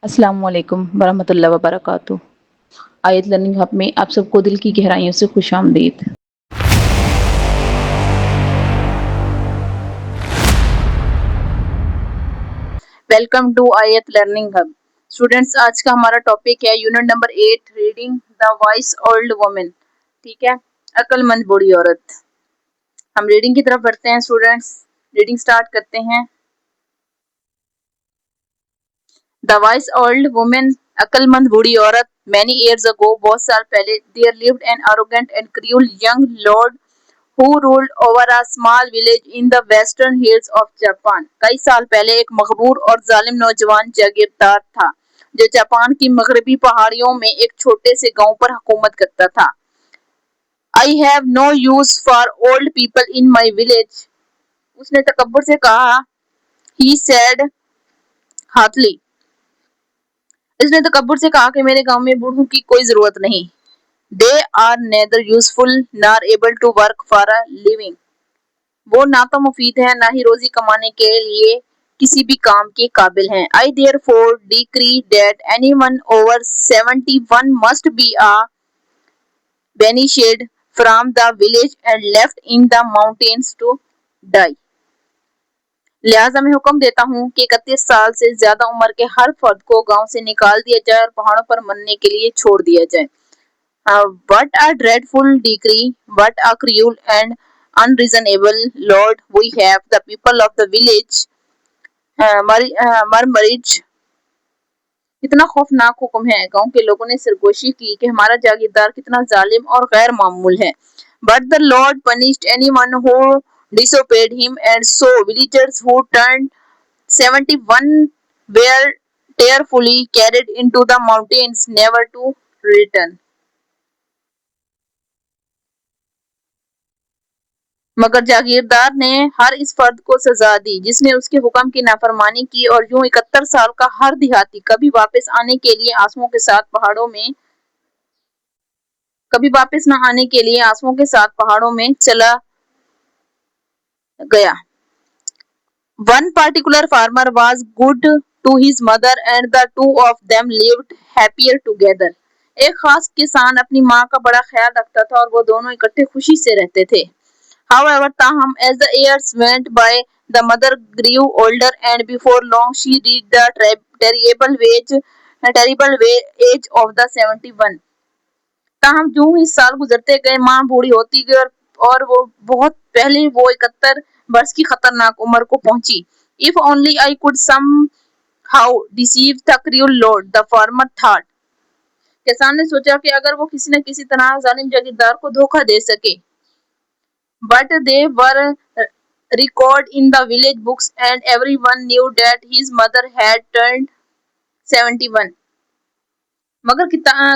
अस्सलाम वालेकुम वरहमतुल्लाहि वबरकातुहू। आयत लर्निंग हब में आप सबको दिल की गहराइयों से खुशामदीद। वेलकम टू आयत लर्निंग हब। स्टूडेंट्स, आज का हमारा टॉपिक है unit number 8, reading the voice old woman. ठीक है, अक्लमंद बूढ़ी औरत। हम रीडिंग की तरफ बढ़ते हैं स्टूडेंट्स। रीडिंग स्टार्ट करते हैं। द वाइस ओल्ड वुमन, अक्लमंद बूढ़ी औरत। मैनी ईयर्स अगो, बहुत साल पहले, there lived an arrogant and cruel young lord who ruled over a small village in the western hills of Japan। कई साल पहले एक मगरूर और जालिम नौजवान जागीरदार था जो जापान की मगरबी पहाड़ियों में एक छोटे से गांव पर हुकूमत करता था। I have no use for old people in my village। उसने तकब्बुर से कहा। He said hotly। इसने तकब्बुर से कहा कि मेरे गांव में बूढ़ों की कोई जरूरत नहीं। They are neither useful nor able to work for a living। वो ना तो मुफीद है ना ही रोजी कमाने के लिए किसी भी काम के काबिल हैं। I therefore decree that anyone over 71 must be banished from the village and left in the mountains to die। लिहाजा मैं हुक्म देता हूँ कि 31 साल से ज्यादा उम्र के हर फर्द को गांव से निकाल दिया जाए और पहाड़ों पर मरने के लिए छोड़ दिया जाए। What a dreadful decree! What a cruel and unreasonable lord we have, the people of the village murmured। कितना खौफनाक हुक्म है। गांव के लोगों ने सरगोशी की कि हमारा जागीरदार कितना जालिम और गैर मामूल है। But the Lord punished anyone who disobeyed him, and so villagers who turned 71 were tearfully carried into the mountains, never to return। मगर जागीरदार ने हर इस फर्द को सजा दी जिसने उसके हुक्म की नाफरमानी की, और यूं 71 साल का हर देहाती कभी वापस आने के लिए आंसुओं के साथ पहाड़ों में चला गया। One particular farmer was good to his mother, and the two of them lived happier together। एक खास किसान अपनी माँ का बड़ा ख्याल रखता था और वो दोनों इकट्ठे खुशी से रहते थे। However, ताहम, as the years went by, the mother grew older, and before long she reached the terrible age of the 71। ताहम जो ही साल गुजरते गए, माँ बूढ़ी होती गई और वो बहुत पहले वो 71 वर्ष की खतरनाक उम्र को पहुंची। If only I could somehow deceive the cruel lord, the farmer thought। किसान ने सोचा कि अगर वो किसी न किसी तरह जालिम जागीरदार को धोखा दे सके। But they were recorded in the village books, and everyone knew that his mother had turned 71। मगर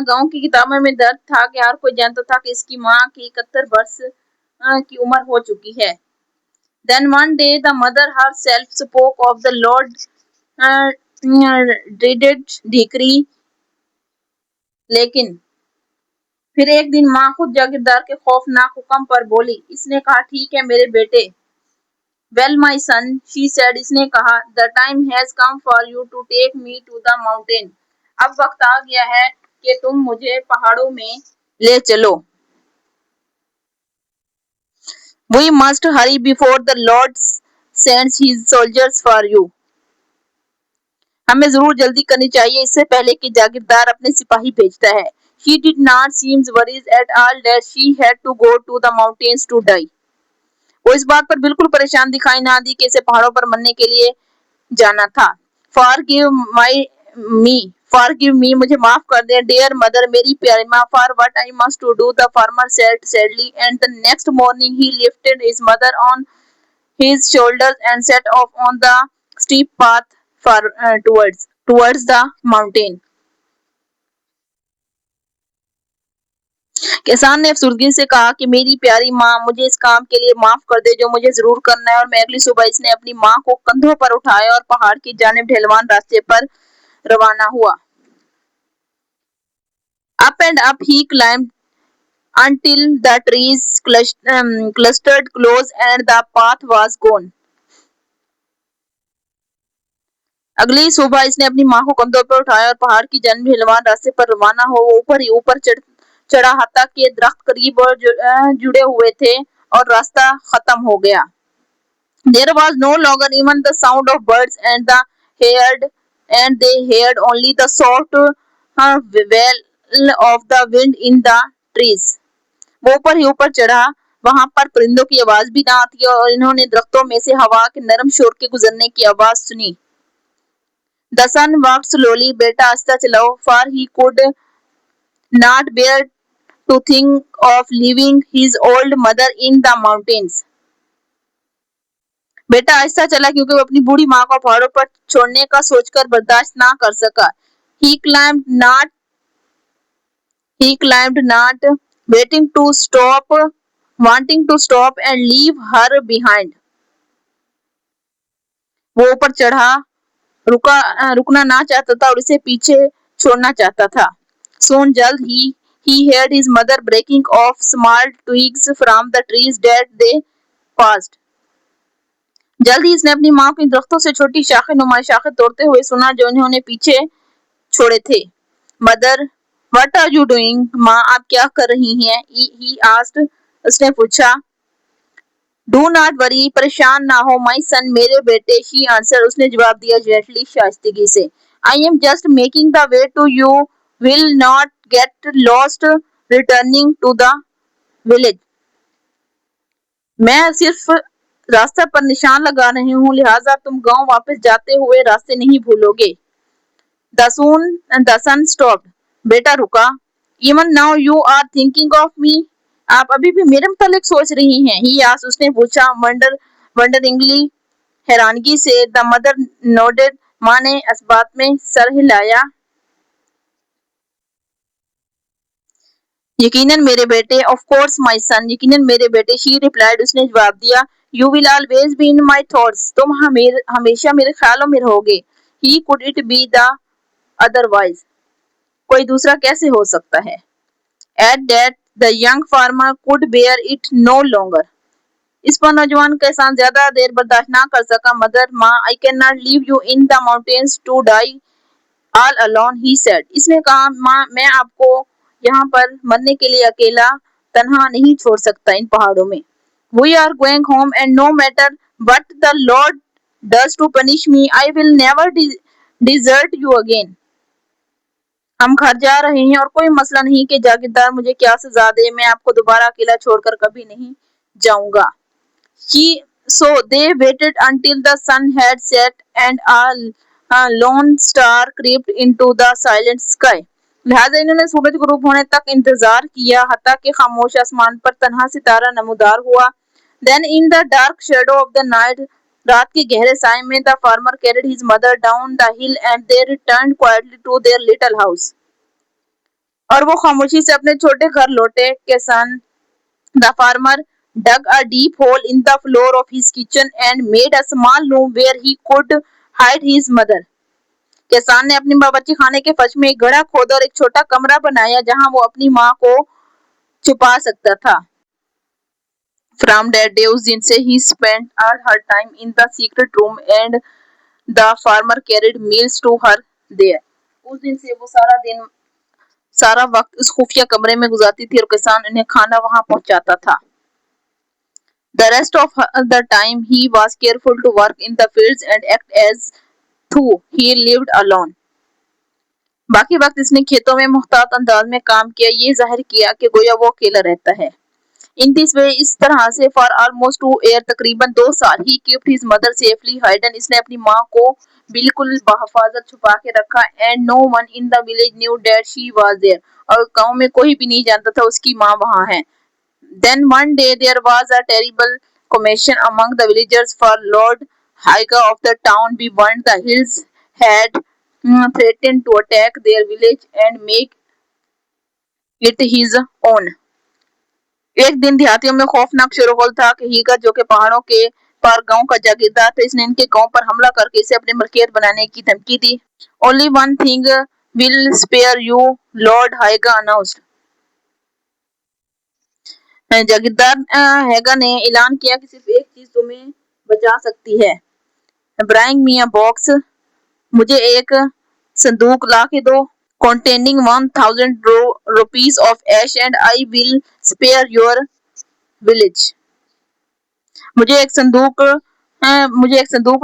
गांव की किताबों में दर्ज था कि हर कोई जानता था कि इसकी माँ की 71 वर्ष की उम्र हो चुकी है। Then one day the mother herself spoke of the Lord's dreaded decree। लेकिन फिर एक दिन माँ खुद जागीरदार के खौफनाक हुक्म पर बोली। इसने कहा, ठीक है मेरे बेटे। Well, my son, she said, इसने कहा, the time has come for you to take me to the mountain। अब वक्त आ गया है कि तुम मुझे पहाड़ों में ले चलो। We must hurry before the Lord sends his soldiers for you। हमें जरूर जल्दी करनी चाहिए इससे पहले कि जागीरदार अपने सिपाही भेजता है। She did not seem worried at all that she had to go to the mountains to die। वो इस बात पर बिल्कुल परेशान दिखाई ना दी कि इसे पहाड़ों पर मरने के लिए जाना था। Forgive me, मुझे माफ कर दे, dear mother, मेरी प्यारी माँ, for what I must to do, the farmer said sadly, and the next morning he lifted his mother on his shoulders and set off on the steep path towards the mountain। किसान ने अफसुर्दगी से कहा कि मेरी प्यारी माँ, मुझे इस काम के लिए माफ कर दे जो मुझे जरूर करना है। और मैं अगली सुबह इसने अपनी माँ को कंधों पर उठाया और पहाड़ की जानिब ढलवान रास्ते पर रवाना हुआ। Up and up he climbed until the trees clustered close and the path was gone। अगली सुबह इसने अपनी माँ को कंधों पर उठाया और पहाड़ की जन्म हिलवान रास्ते पर रवाना हो। वो ऊपर ही ऊपर चढ़ा, हत्ता के दरख्त करीब और जुड़े हुए थे और रास्ता खत्म हो गया। There was no longer even the sound of birds, and they heard only the soft wail of the wind in the trees. वो ऊपर ही ऊपर चढ़ा, वहां पर परिंदों की आवाज भी ना आती और इन्होंने दरख्तों में से हवा के नरम शोर के गुजरने की आवाज सुनी। The son walked slowly, बेटा आस्ता चलाओ, for he could not bear to think of leaving his old mother in the mountains. बेटा आहिस्ता चला क्योंकि वो अपनी बूढ़ी माँ को पहाड़ों पर छोड़ने का सोचकर बर्दाश्त ना कर सका। He climbed not, wanting to stop and leave her behind. वो ऊपर चढ़ा, रुकना ना चाहता था और इसे पीछे छोड़ना चाहता था। Soon जल्द he heard his mother breaking off small twigs from the trees that they passed. जल्द ही इसने अपनी माँ को दरख्तों से छोटी नुमा शाखें तोड़ते हुए सुना जो इन्होंने पीछे छोड़े थे। Mother, what are you doing? माँ, आप क्या कर रही हैं? ही आस्क्ड, उसने पूछा। डू नॉट वरी, परेशान ना हो, माई सन, मेरे बेटे, शी आंसर, उसने जवाब दिया जेंटली, शाइस्तगी से। I am just making the way to you, will not get lost returning to the village. मैं सिर्फ रास्ते पर निशान लगा रही हूँ, लिहाजा तुम गांव वापस जाते हुए रास्ते नहीं भूलोगे। The sun stopped. बेटा रुका। Even now you are thinking of me. आप अभी भी मेरे मुतालिक सोच रही हैं? He asked, उसने पूछा, wonderingly, हैरानगी से। The mother nodded. माँ ने इस बात में सर हिलाया। यकीनन मेरे बेटे, of course my son, यकीनन मेरे बेटे, she replied, उसने जवाब दिया। You will always be in my thoughts. तुम हमेशा मेरे ख्यालों में रहोगे। He could it be the otherwise. कोई दूसरा कैसे हो सकता है? At that the young farmer could bear it no longer. इस पर नौजवान किसान ज्यादा देर बर्दाश्त ना कर सका। मदर, माँ, I cannot leave you in the mountains to die all alone, he said. इसने कहा, माँ, मैं आपको यहाँ पर मरने के लिए अकेला तन्हा नहीं छोड़ सकता इन पहाड़ों में। We are going home and no matter what the Lord does to punish me, I will never desert you again. हम घर जा रहे हैं और कोई मसला नहीं कि जागीरदार मुझे क्या सजा दे, मैं आपको दोबारा अकेला छोड़कर कभी नहीं जाऊंगा। So they waited until the sun had set and a lone star crept into the silent sky. लिहाजा इन्होंने सूरज गुरूब होने तक इंतजार किया, हत्ता कि खामोश आसमान पर तन्हा सितारा नमूदार हुआ। Then in the dark shadow of the night, रात के गहरे साए में, the farmer carried his mother down the hill and they returned quietly to their little house. और वो खामोशी से अपने छोटे घर लौटे। किसान, the farmer dug a deep hole in the floor of his kitchen and made a small room where he could hide his mother. किसान ने अपने बावर्ची खाने के फर्श में एक गड्ढा खोदा और एक छोटा कमरा बनाया जहां वो अपनी माँ को छुपा सकता था। From that day, उस दिन से he spent all her time in the secret room and the farmer carried meals to her there. उस दिन से वो सारा वक्त उस खुफिया कमरे में गुजारती थी और किसान उन्हें खाना वहां पहुंचाता था। The rest of the time he was careful to work in the fields and act as though he lived alone. बाकी वक्त इसने खेतों में मुख्तात अंदाज में काम किया, ये जाहिर किया कि गोया वो अकेला रहता है। In this way, इस तरह से for almost 2 years, तकरीबन 2 साल, he kept his mother safely hidden. इसने अपनी माँ को बिल्कुल बहफाजत छुपा के रखा। And no one in the village knew that she was there. और गांव में कोई भी नहीं जानता था उसकी माँ वहाँ है। Then one day there was a terrible commotion among the villagers, for Lord Haga of the town beyond the hills had threatened to attack their village and make it his own. एक दिन देहातियों में खौफनाक शोरगुल था कि हीगा, जो कि पहाड़ों के पार गांव का जागीरदार था, इसने इनके गांव पर हमला करके इसे अपनी मलकियत बनाने की धमकी दी। Only one thing will spare you, Lord Haga announced. जागीरदार हैगा ने ऐलान किया कि सिर्फ एक चीज तुम्हें बचा सकती है। Bring me a box, मुझे एक संदूक ला के दो containing 1000 rupees of ash and I will spare your village. मुझे एक संदूक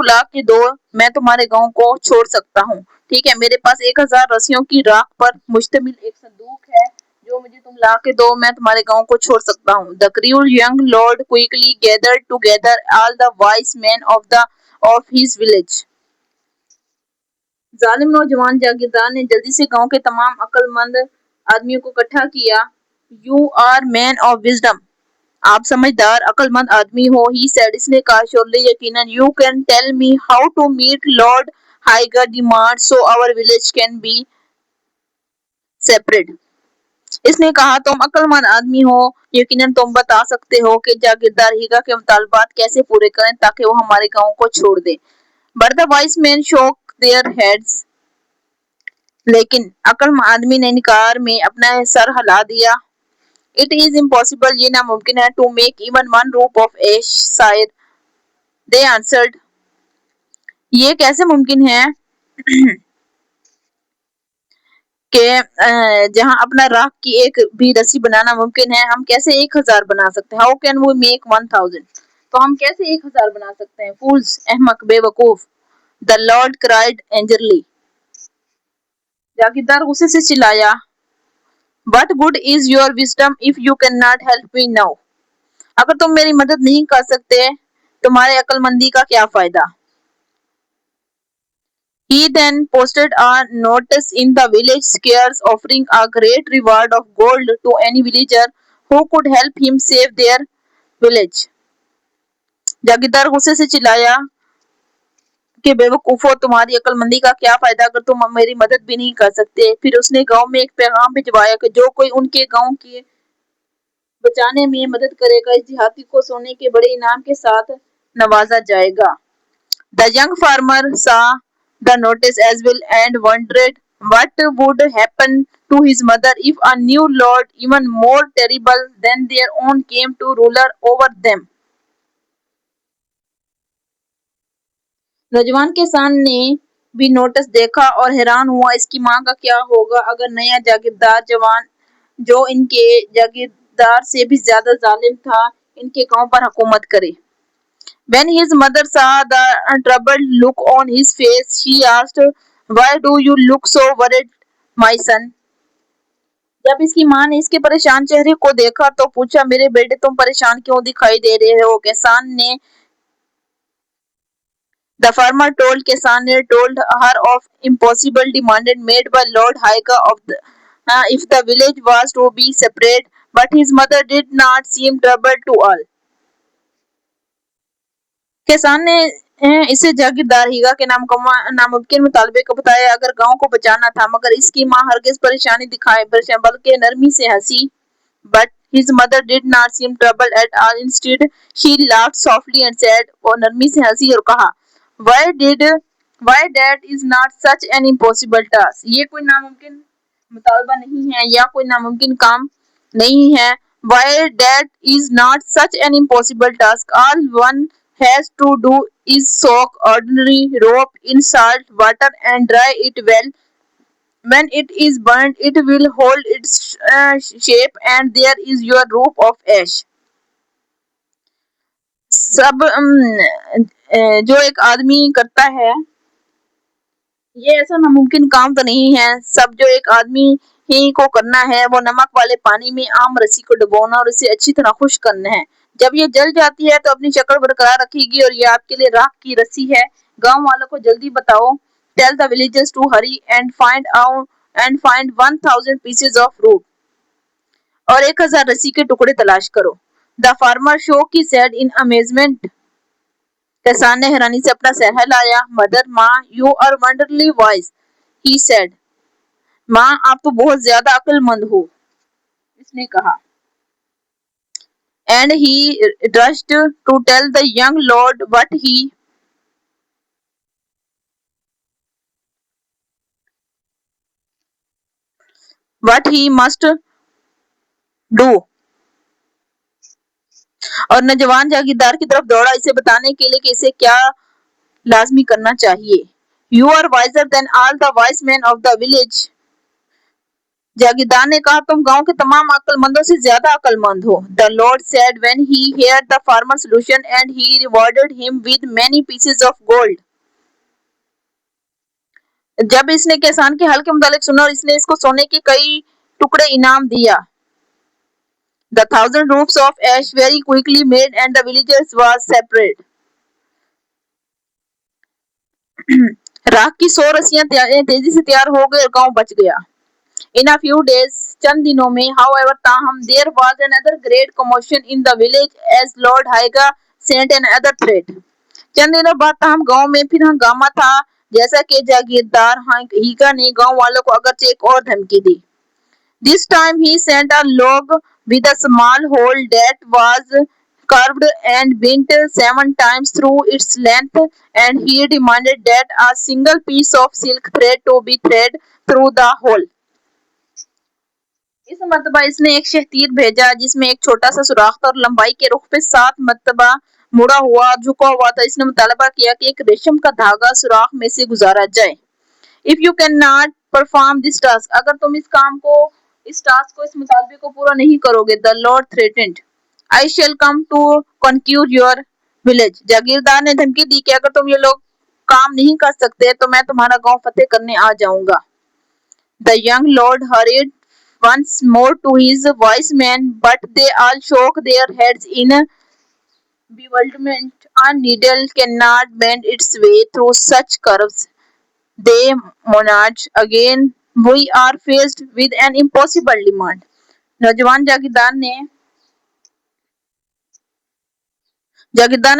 ला के दो, मैं तुम्हारे गांव को छोड़ सकता हूँ। ठीक है, मेरे पास 1000 रस्सियों की राख पर मुश्तमिल एक संदूक है जो मुझे तुम ला के दो, मैं तुम्हारे गांव को छोड़ सकता हूँ। The cruel young lord quickly gathered together all the wise men of his village. जालिम नौजवान जागीरदार ने जल्दी से गांव के तमाम अक्लमंद आदमियों को इकट्ठा किया। You are man of wisdom, आप समझदार अक्लमंद आदमी हो। ही सेड, इसने कहा श्योरली यकीनन। You can tell me how to meet lord Higer demand so our village can be separate. इसने कहा तुम अक्लमंद आदमी हो, यकीनन तुम बता सकते हो कि जागीरदार हीगा के मुतालबात कैसे पूरे करें ताकि वो हमारे गांव को छोड़ दे। बट द वाइस मैन शोक देयर हेड्स, लेकिन अक्लमंद आदमी ने इनकार में अपना सर हिला दिया। इट इज इम्पॉसिबल, ये नामुमकिन है। To make even one rope of ash sire, they answered, ये कैसे मुमकिन है कि जहां अपना राख की एक भी रस्सी बनाना मुमकिन है, हम कैसे 1000 बना सकते हैं। हाउ कैन वी मेक 1000, तो हम कैसे 1000 बना सकते हैं। फूल्स, अहमक, बेवकूफ। द लॉर्ड क्राइड एंजरली, जागीरदार गुस्से से चिल्लाया। What good is your wisdom if you cannot help me now? अगर तुम मेरी मदद नहीं कर सकते, तुम्हारे अक्लमंदी का क्या फायदा। He then posted a notice in the village squares offering a great reward of gold to any villager who could help him save their village. जागीरदार गुस्से से चिल्लाया कि बेवकूफो, तुम्हारी अक्लमंदी का क्या फायदा अगर तुम मेरी मदद भी नहीं कर सकते। फिर उसने गांव में एक पैगाम भिजवाया कि जो कोई उनके गांव के बचाने में मदद करेगा, इस देहाती को सोने के बड़े इनाम के साथ नवाजा जाएगा। The young farmer saw the notice as well and wondered what would happen to his mother if a new lord even more terrible than their own came to ruler over them. नौजवान किसान ने भी notice देखा और हैरान हुआ, इसकी मां का क्या होगा अगर नया जागीरदार जवान जो इनके जागीरदार से भी ज्यादा जालिम था, इनके गांव पर हुकूमत करे। When his mother saw the troubled look on his face, she asked, "Why do you look so worried, my son?" जब इसकी मां ने इसके परेशान चेहरे को देखा तो पूछा, मेरे बेटे तुम परेशान क्यों दिखाई दे रहे हो। The farmer told her of impossible demand made by Lord Haika if the village was to be separate, but his mother did not seem troubled to all. किसान ने इसे जागीरदार हीगा के नामुमकिन मुतालबे को बताया अगर गांव को बचाना था, मगर इसकी मां हरगिज परेशानी दिखाए बल्कि नरमी से हंसी। But his mother did not seem troubled at all. Instead, she laughed softly and said, वो नरमी से हंसी और कहा, why that is not such an impossible task. ये कोई नामुमकिन मुतालबा नहीं है या कोई नामुमकिन काम नहीं है। Why that is not such an impossible task. All one has to do is soak ordinary rope in salt water and dry it well. When it is burnt, it will hold its shape and there is your rope of ash. सब जो एक आदमी करता है, ये ऐसा नामुमकिन काम तो नहीं है। सब जो एक आदमी ही को करना है वो नमक वाले पानी में आम रस्सी को डुबोना और इसे अच्छी तरह खुश करना है। जब ये जल जाती है तो अपनी शक्ल बरकरार रखेगी और ये आपके लिए राख की रस्सी है। गांव वालों को जल्दी बताओ। Tell the villagers to hurry and find 1000 pieces of root, और 1000 रस्सी के टुकड़े तलाश करो। The farmer shook his head in amazement, किसान ने हैरानी से अपना सर हिलाया। मदर, माँ, you are wonderfully wise, he said, माँ आप तो बहुत ज्यादा अक्लमंद हो, इसने कहा। And he rushed to tell the young lord what he must do. और नौजवान जागीरदार की तरफ दौड़ा इसे बताने के लिए कि इसे क्या लाजमी करना चाहिए। You are wiser than all the wise men of the village. जागीरदार ने कहा, तुम गांव के तमाम अक्लमंदों से ज्यादा अक्लमंद हो. The Lord said when he heard the farmer's solution, and he rewarded him with many pieces of gold. जब इसने किसान के हल के मुतालिक सुना और इसने इसको सोने के कई टुकड़े इनाम दिया. The 1,000 roofs of ash very quickly made and the villagers was separate. राख की 100 रस्सियां तेजी से तैयार हो गई और गांव बच गया. In a few days, चंद दिनों में, however, ताहम, there was another great commotion in the village as Lord Haiga sent another threat. चंद दिनों बाद ताहम गांव में फिर हंगामा था, जैसा कि जागीरदार हीगा ने गांव वालों को अगरचे एक और धमकी दी. This time he sent a log with a small hole that was curved and bent 7 times through its length, and he demanded that a single piece of silk thread to be thread through the hole. इस मरतबा इसने एक शहतीर भेजा जिसमें एक छोटा सा सुराख था और लंबाई के रुख पे 7 मरतबा मुड़ा हुआ और झुका हुआ था. इसने मुतालबा किया कि एक रेशम का धागा सुराख में से गुजारा जाए. If you cannot perform this task, अगर तुम इस टास्क को, इस मुतालबे को पूरा नहीं करोगे, the Lord threatened, I shall come to conquer your village. जागीरदार ने धमकी दी कि अगर तुम ये लोग काम नहीं कर सकते तो मैं तुम्हारा गांव फतेह करने आ जाऊंगा. The young lord hurried once more to his wise men, but they all shook their heads in bewilderment. A needle cannot bend its way through such curves. They murmured, again we are faced with an impossible demand. नौजवान जागीरदार ने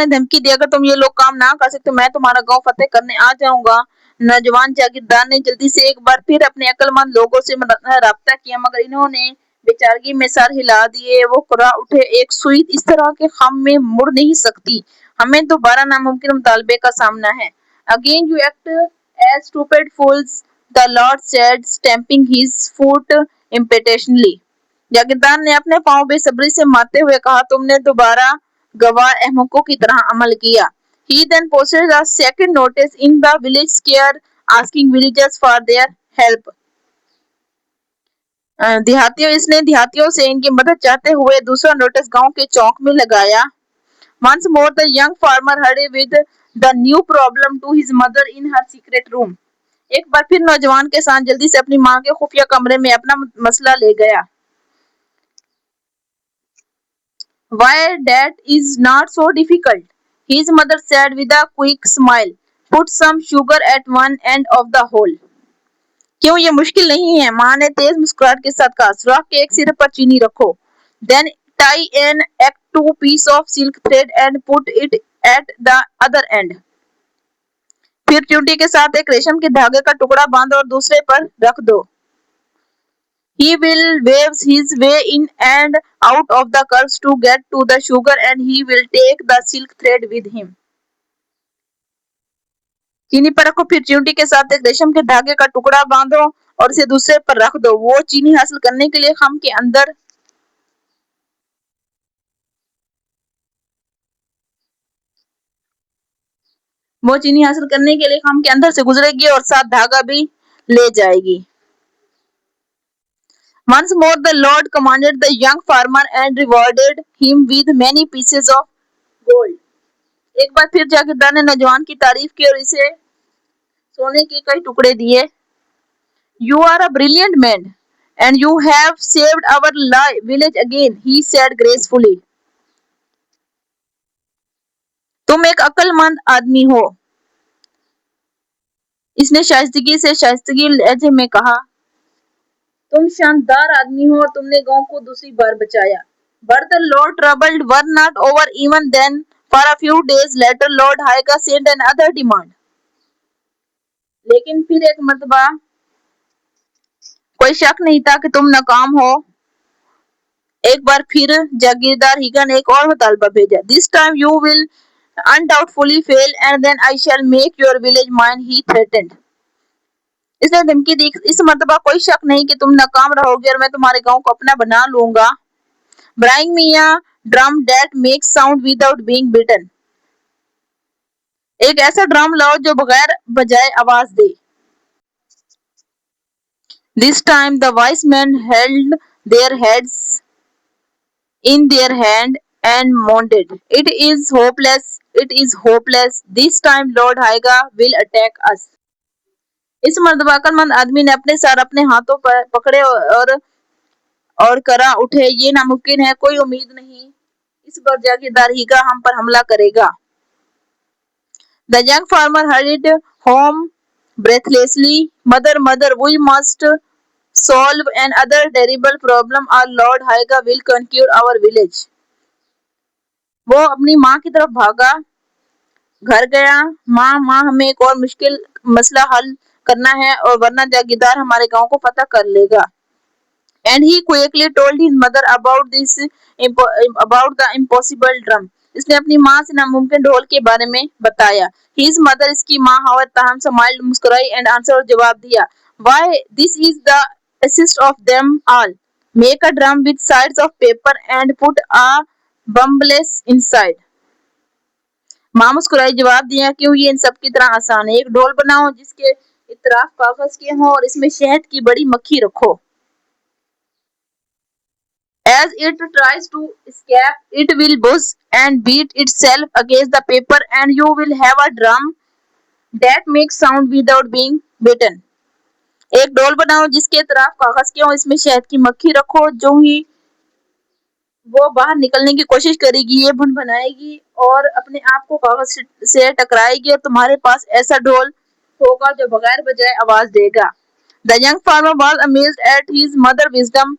धमकी दी, अगर तुम ये लोग काम ना कर सकते मैं तुम्हारा गांव फतेह करने आ जाऊंगा. नौजवान जागीरदार ने जल्दी से एक बार फिर अपने अक्लमंद लोगों से राब्ता किया, मगर इन्होंने बेचारगी में सर हिला दिए. वो कुर्रा उठे, एक सुई इस तरह के खम में मुड़ नहीं सकती. हमें दोबारा नामुमकिन मुतालबे का सामना है. Again you act as stupid fools, the Lord said, stamping his foot impatiently. जागीरदार ने अपने पांव बेसब्री से मारते हुए कहा, तुमने दोबारा गवार अहमकों की तरह अमल किया. He then posted a second notice in the village square asking villagers for their help. इसने देहातियों से इनकी मदद चाहते हुए दूसरा नोटिस गांव के चौक में लगाया. Once more the young farmer hurried with the new problem to his mother in her secret room. एक बार फिर नौजवान के साथ जल्दी से अपनी मां के खुफिया कमरे में अपना मसला ले गया. Why, that is not so difficult, his mother said with a quick smile. Put some sugar at one end of the hole. क्यों ये मुश्किल नहीं है, मां ने तेज मुस्कुराहट के साथ कहा. सुराख के एक सिरे पर चीनी रखो. Then tie an two piece of silk thread and put it at the other end. फिर चूंटी के साथ एक रेशम के धागे का टुकड़ा बांधो और दूसरे पर रख दो. He will weave his way in and out of the curves to get to the sugar, and he will take the silk thread with him. चीनी पर रखो, फिर चींटी के साथ एक रेशम के धागे का टुकड़ा बांधो और इसे दूसरे पर रख दो. वो चीनी हासिल करने के लिए खम के अंदर से गुजरेगी और साथ धागा भी ले जाएगी. Once more the Lord commanded the young farmer and rewarded him with many pieces of gold. एक बार फिर जागीरदार ने नौजवान की तारीफ की और इसे सोने के कई टुकड़े दिए. You are a brilliant man and you have saved our village again, he said gracefully. तुम एक अक्लमंद आदमी हो, इसने शाइस्तगी लहजे में कहा. तुम शानदार आदमी हो और तुमने गांव को दूसरी बार बचाया. But the Lord troubled were not over even then. For a few days later, Lord Haiga sent another demand. लेकिन फिर एक मर्तबा कोई शक नहीं था कि तुम नाकाम हो. एक बार फिर जागीरदार हीगा ने एक और मुतालबा भेजा. This time you will undoubtedly fail and then I shall make your village mine, he threatened. इसने धमकी दी, इस मर्तबा कोई शक नहीं कि तुम नाकाम रहोगे और मैं तुम्हारे गांव को अपना बना लूंगा. Bring me a drum that makes sound without being beaten. एक ऐसा ड्रम लाओ जो बगैर बजाए आवाज दे। This time the wise men held their heads in their hand and moaned, "It is hopeless, it is hopeless. This time Lord Haiga will attack us." इस मर्दबा अक्लमंद आदमी ने अपने सर अपने हाथों पर पकड़े और करा उठे, ये नामुमकिन है, कोई उम्मीद नहीं, इस बार जागीरदार हीगा हम पर हमला करेगा। The young farmer hurried home breathlessly. Mother, mother, we must solve another terrible problem or Lord Haiga will conquer our village. वो अपनी माँ की तरफ भागा, घर गया, माँ माँ हमें एक और मुश्किल मसला हल करना है और वरना जागीरदार हमारे गांव को फतह कर लेगा। And he quickly told his mother about the impossible drum. इसने अपनी माँ से नामुमकिन ढोल के बारे में बताया। His mother, इसकी माँ हवा ताहम smiled, मुस्कुराई and answered, और जवाब दिया, Why, this is the easiest of them all. Make a drum with sides of paper and put a bumbless inside. माँ मुस्कुराई, जवाब दिया, क्यों, ये इन सब की तरह आसान है। एक ढोल बनाओ जिसके इतराफ कागज के हों और इसमें शहद की बड़ी मक्खी रखो। As it tries to escape, it will buzz and beat itself against the paper and you will have a drum that makes sound without being beaten. एक ढोल बनाओ जिसके तरफ कागज के हो, इसमें शहद की मक्खी रखो, जो ही वो बाहर निकलने की कोशिश करेगी ये भुन बनाएगी और अपने आप को कागज से टकराएगी और तुम्हारे पास ऐसा ढोल होगा जो बगैर बजाए आवाज देगा। The young farmer was amazed at his mother's wisdom.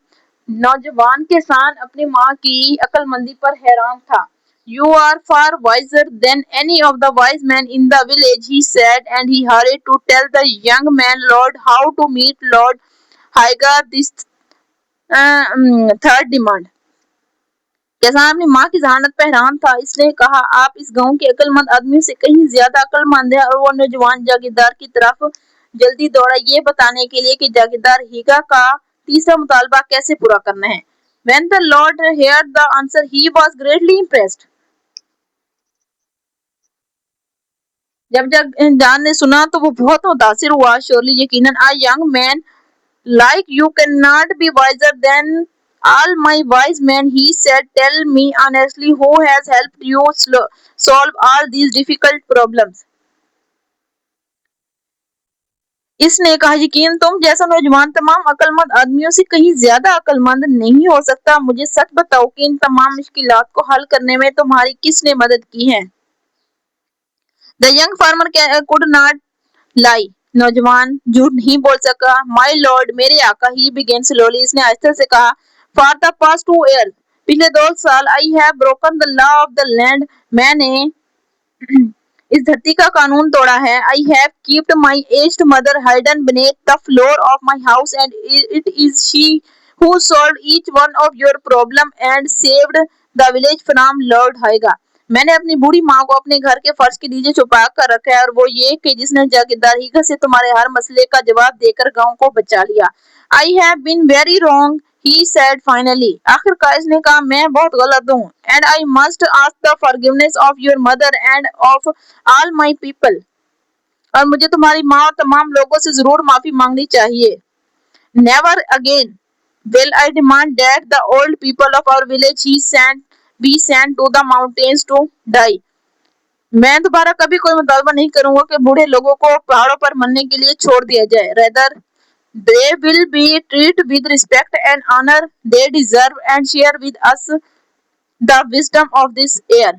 नौजवान किसान अपनी माँ की अक्लमंदी पर हैरान था। You are far wiser than any of the wise men in the village, he said, and he hurried to tell the young man Lord how to meet Lord Haiga this third demand. किसान अपनी माँ की जहानत पर हैरान था। इसने कहा, आप इस गांव के अक्लमंद आदमियों से कहीं ज्यादा अक्लमंद है। और वो नौजवान जागीरदार की तरफ जल्दी दौड़ा ये बताने के लिए कि जागीरदार हीगा का तीसरा मुतालबा कैसे पूरा करना है। When the Lord heard the answer, he was greatly impressed. जब जागीरदार ने सुना तो वो बहुत मुतासिर हुआ। Surely, यकीनन, a young man like you cannot be wiser than all my wise men, he said. Tell me honestly, who has helped you solve all these difficult problems? इसने कहा, यकीन तुम जैसा नौजवान तमाम अक्लमंद आदमियों से कहीं ज्यादा अक्लमंद नहीं हो सकता। मुझे सच बताओ कि इन तमाम मुश्किलात को हल करने में तुम्हारी किसने मदद की है। The young farmer could not lie. नौजवान झूठ नहीं बोल सका। My lord, मेरे आका, he began slowly. इसने आहिस्ते से कहा, For the past 2 years, पिछले 2 साल, I have broken the law of the land. मैंने इस धरती का कानून तोड़ा है। I have kept my aged mother hidden beneath the floor of my house, and it is she who solved each one of your problem and saved the village from Lord Haiga. मैंने अपनी बूढ़ी माँ को अपने घर के फर्श के नीचे छुपा कर रखा है और वो ये कि जिसने जागीरदार हीगा से तुम्हारे हर मसले का जवाब देकर गांव को बचा लिया। I have been very wrong, he said finally. आखिरकार इसने कहा, मैं बहुत गलत हूँ। And I must ask the forgiveness of your mother and of all my people. और मुझे तुम्हारी माँ और तमाम लोगों से जरूर माफी मांगनी चाहिए। Never again will I demand that the old people of our village be sent to the mountains to die. मैं दोबारा कभी कोई मुतालबा नहीं करूंगा कि बूढ़े लोगों को पहाड़ों पर मरने के लिए छोड़ दिया जाए। Rather, they will be treated with respect and honor they deserve and share with us the wisdom of this air.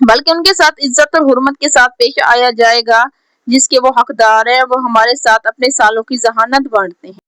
बल्कि उनके साथ इज्जत और हुर्मत के साथ पेश आया जाएगा जिसके वो हकदार है। वो हमारे साथ अपने सालों की जहानत बांटते हैं।